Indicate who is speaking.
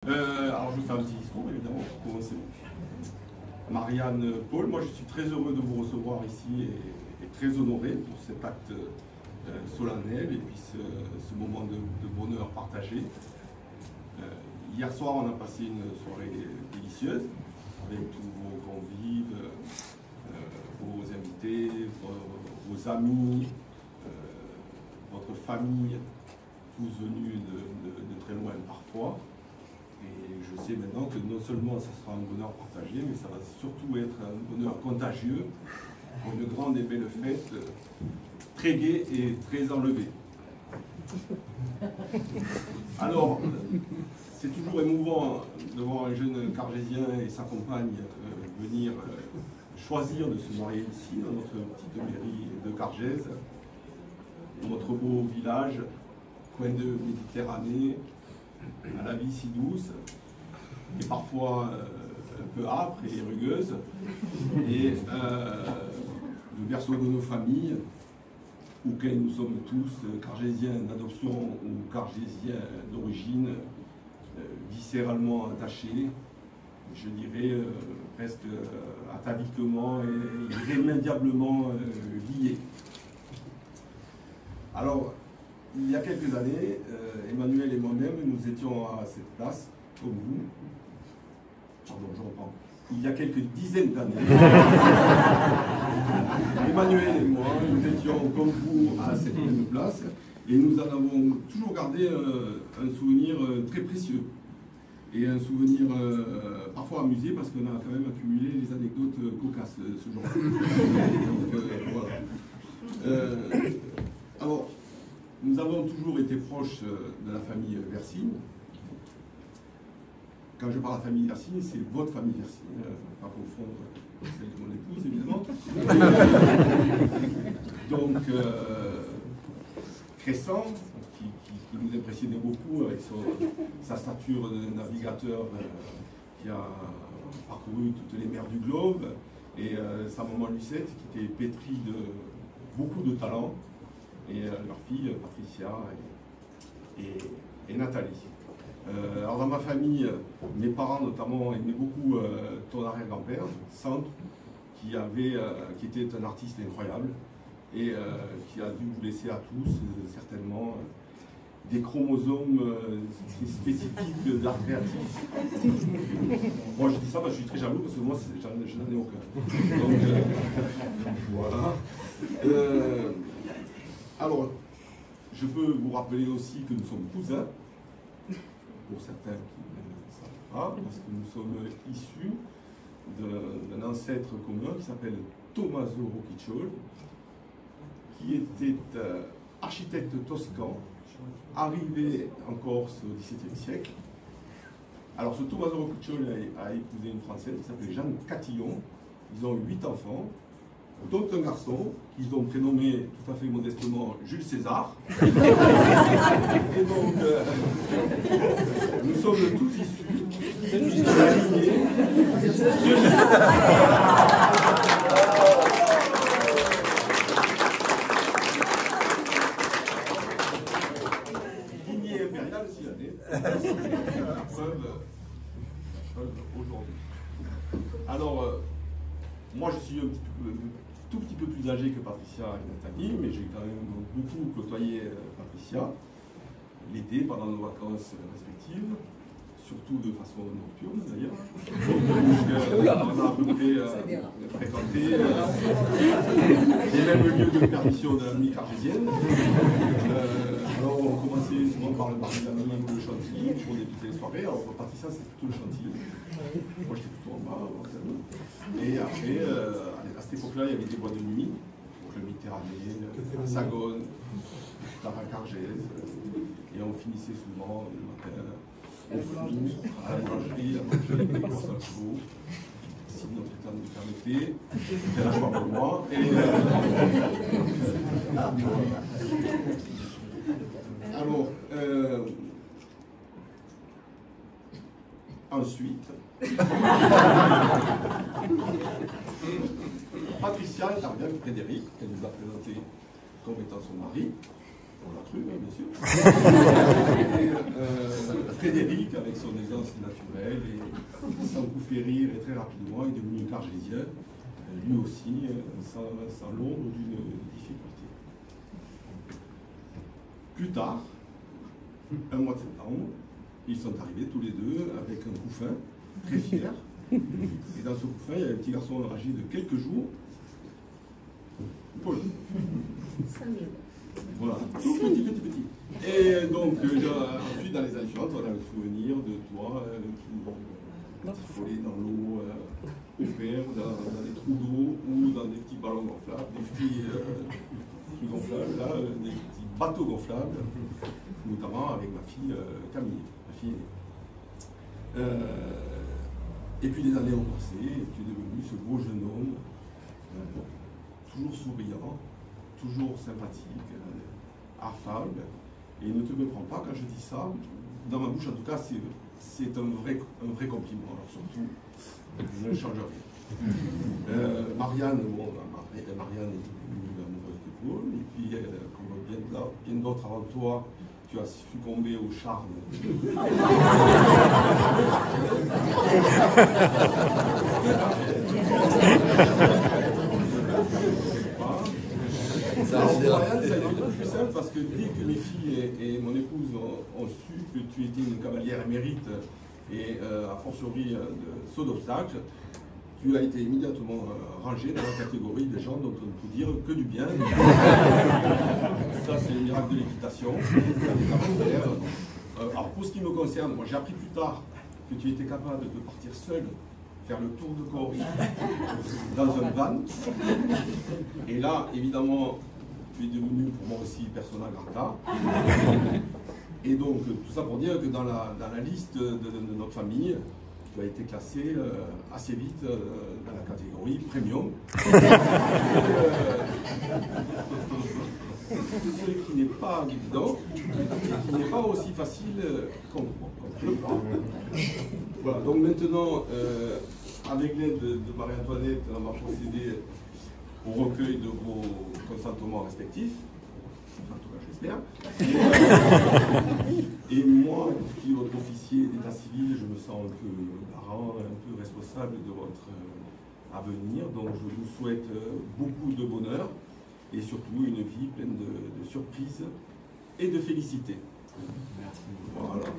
Speaker 1: Alors je vous fais un petit discours évidemment pour commencer. Marianne, Paul, moi je suis très heureux de vous recevoir ici et très honoré pour cet acte solennel et puis ce moment de bonheur partagé. Hier soir on a passé une soirée délicieuse avec tous vos convives, vos invités, vos amis, votre famille, tous venus de très loin parfois. Et je sais maintenant que non seulement ça sera un bonheur partagé, mais ça va surtout être un bonheur contagieux pour une grande et belle fête, très gaie et très enlevée. Alors, c'est toujours émouvant de voir un jeune cargésien et sa compagne venir choisir de se marier ici, dans notre petite mairie de Cargèse, notre beau village, coin de Méditerranée, à la vie si douce, et parfois un peu âpre et rugueuse, et le berceau de nos familles, auxquels nous sommes tous cargésiens d'adoption ou cargésiens d'origine, viscéralement attachés, je dirais presque ataviquement et irrémédiablement liés. Alors, il y a quelques années, Emmanuel et moi-même, nous étions à cette place, comme vous. Pardon, je reprends. Il y a quelques dizaines d'années, Emmanuel et moi, nous étions comme vous à cette même place, et nous en avons toujours gardé un souvenir très précieux. Et un souvenir parfois amusé, parce qu'on a quand même accumulé les anecdotes cocasses ce jour-là. Voilà. Alors, nous avons toujours été proches de la famille Versigne. Quand je parle de la famille Versigne, c'est votre famille Versigne, pas confondre celle de mon épouse, évidemment. Donc, Crescent, qui nous impressionnait beaucoup avec sa stature de navigateur qui a parcouru toutes les mers du globe, et sa maman Lucette, qui était pétrie de beaucoup de talent, et leur fille Patricia et Nathalie. Alors dans ma famille, mes parents notamment aimaient beaucoup ton arrière-grand-père, Sandre, qui était un artiste incroyable et qui a dû vous laisser à tous certainement des chromosomes spécifiques d'art créatif. Moi je dis ça parce que je suis très jaloux parce que moi je n'en ai aucun. Donc voilà. Alors, je peux vous rappeler aussi que nous sommes cousins, pour certains qui ne savent pas, parce que nous sommes issus d'un ancêtre commun qui s'appelle Tommaso Rocchiccioli, qui était architecte toscan, arrivé en Corse au XVIIe siècle. Alors, ce Tommaso Rocchiccioli a épousé une Française qui s'appelait Jeanne Catillon. Ils ont eu 8 enfants, dont un garçon qu'ils ont prénommé tout à fait modestement Jules César. Et donc, nous sommes tous issus de la lignée impériale aussi, la preuve aujourd'hui. Alors, moi je suis tout petit peu plus âgé que Patricia et Nathalie, mais j'ai quand même beaucoup côtoyé Patricia l'été pendant nos vacances respectives, surtout de façon nocturne d'ailleurs. Donc on a à peu près fréquenté les mêmes lieux de perdition de la nuit cargésienne. Alors on commençait souvent par le mardi d'amis ou le chantilly pour débuter les soirées. Alors pour Patricia c'est plutôt le chantilly. Moi j'étais plutôt en bas. Et après, à cette époque-là, il y avait des boîtes de nuit, donc le Méditerranée, la Sagone, la Cargèse, et on finissait souvent le matin au four, à la boulangerie, à manger des croissants chauds, si notre état nous le permettait, c'était la joie pour moi. Alors, ensuite, Patricia intervient avec Frédéric, qu'elle nous a présenté comme étant son mari. On l'a cru, bien sûr. Et, Frédéric, avec son aisance naturelle et sans coup faire rire et très rapidement, est devenu cargésien, lui aussi, sans l'ombre d'une difficulté. Plus tard, un mois de septembre, ils sont arrivés tous les deux avec un couffin, très fier. Et dans ce couffin, il y a un petit garçon âgé de quelques jours, Paul. Voilà, tout petit. Et donc, ensuite, dans les années suivantes, on a le souvenir de toi qui volait dans l'eau au père, dans des trous d'eau ou dans des petits ballons gonflables, des petits trucs gonflables, là, des petits bateaux gonflables, notamment avec ma fille Camille, ma fille aînée. Et puis les années ont passé, et tu es devenu ce beau jeune homme, toujours souriant, toujours sympathique, affable, et ne te méprends pas quand je dis ça. Dans ma bouche, en tout cas, c'est un vrai compliment. Alors surtout, je ne change rien. Marianne, Marianne est devenue amoureuse de Paul, et puis, comme bien d'autres avant toi, tu as succombé au charme. Ça a été plus simple parce que dès que mes filles et mon épouse ont su que tu étais une cavalière émérite et a fortiori de saut d'obstacle, tu as été immédiatement rangé dans la catégorie des gens dont on ne peut dire que du bien. Ça, c'est le miracle de l'équitation. Alors, pour ce qui me concerne, moi j'ai appris plus tard que tu étais capable de partir seul, faire le tour de Corse dans un van. Et là, évidemment, tu es devenu pour moi aussi persona grata. Et donc, tout ça pour dire que dans la liste de notre famille, tu as été classé assez vite dans la catégorie premium. Ce qui n'est pas évident, et qui n'est pas aussi facile qu'on le croit. Voilà, donc maintenant, avec l'aide de Marie-Antoinette, on va procéder au recueil de vos consentements respectifs. Enfin, en tout cas, j'espère. Et moi, qui est votre officier d'état civil, je me sens un peu garant, un peu responsable de votre avenir. Donc, je vous souhaite beaucoup de bonheur et surtout une vie pleine de surprises et de félicité. Merci. Voilà.